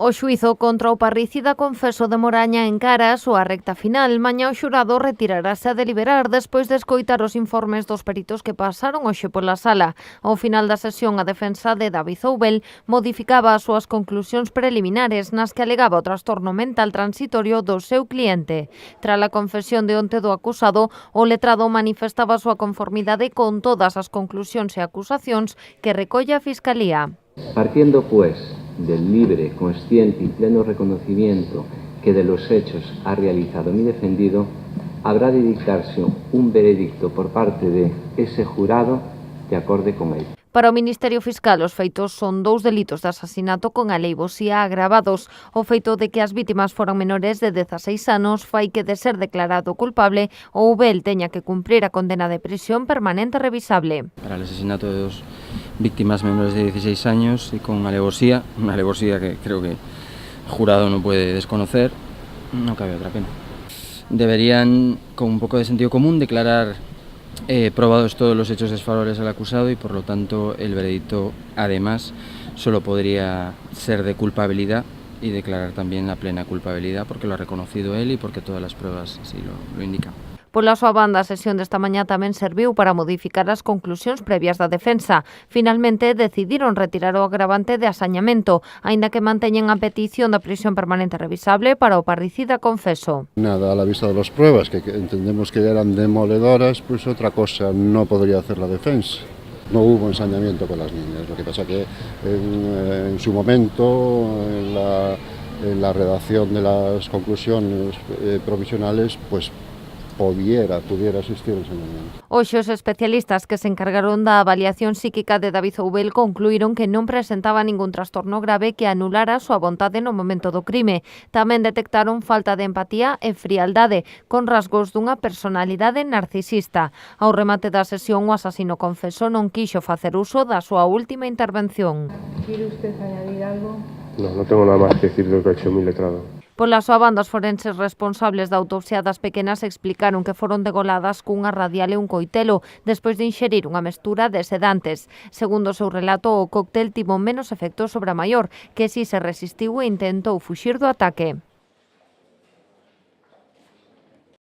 O xuízo contra o parricida Confeso de Moraña encara a súa recta final. Mañá o xurado retirarase a deliberar despois de escoitar os informes dos peritos que pasaron hoxe pola sala. Ao final da sesión, a defensa de David Zoubel modificaba as súas conclusións preliminares nas que alegaba o trastorno mental transitorio do seu cliente. Tras a confesión de onte do acusado, o letrado manifestaba a súa conformidade con todas as conclusións e acusacións que recolle a Fiscalía. Partiendo, pues, del libre, consciente y pleno reconocimiento que de los hechos ha realizado mi defendido, habrá de dictarse un veredicto por parte de ese jurado de acorde con él. Para o Ministerio Fiscal, os feitos son 2 delitos de asasinato con aleivosía agravados. O feito de que as vítimas foran menores de 16 anos fai que, de ser declarado culpable, o Ubel teña que cumplir a condena de prisión permanente revisable. Para el asesinato de 2 víctimas menores de 16 años y con alevosía, una alevosía que creo que el jurado no puede desconocer, no cabe otra pena. Deberían, con un poco de sentido común, declarar probados todos los hechos desfavorables al acusado y, por lo tanto, el veredicto, además, solo podría ser de culpabilidad y declarar también la plena culpabilidad porque lo ha reconocido él y porque todas las pruebas así lo indican. Pola súa banda, a sesión desta mañá tamén serviu para modificar as conclusións previas da defensa. Finalmente, decidiron retirar o agravante de asañamento, aínda que manteñen a petición da prisión permanente revisable para o parricida Confeso. Nada, a la vista de las pruebas, que entendemos que eran demoledoras, pues otra cosa no podría hacer la defensa. No hubo ensañamiento con las niñas, lo que pasa que en su momento, en la redacción de las conclusiones provisionales, pues pudiera existir el ensañamiento. Hoxe os especialistas que se encargaron da avaliación psíquica de David Zoubel concluíron que non presentaba ningún trastorno grave que anulara a súa vontade no momento do crime. Tamén detectaron falta de empatía e frialdade, con rasgos dunha personalidade narcisista. Ao remate da sesión, o asasino confeso non quixo facer uso da súa última intervención. ¿Quiere usted añadir algo? No tengo nada más que decir de lo que ha hecho mi letrado. Pola súa banda, os forenses responsables da autopsia das pequenas explicaron que foron degoladas cunha radial e un coitelo despois de inxerir unha mestura de sedantes. Segundo o seu relato, o cóctel tivo menos efecto sobre a maior, que si se resistiu e intentou fuxir do ataque.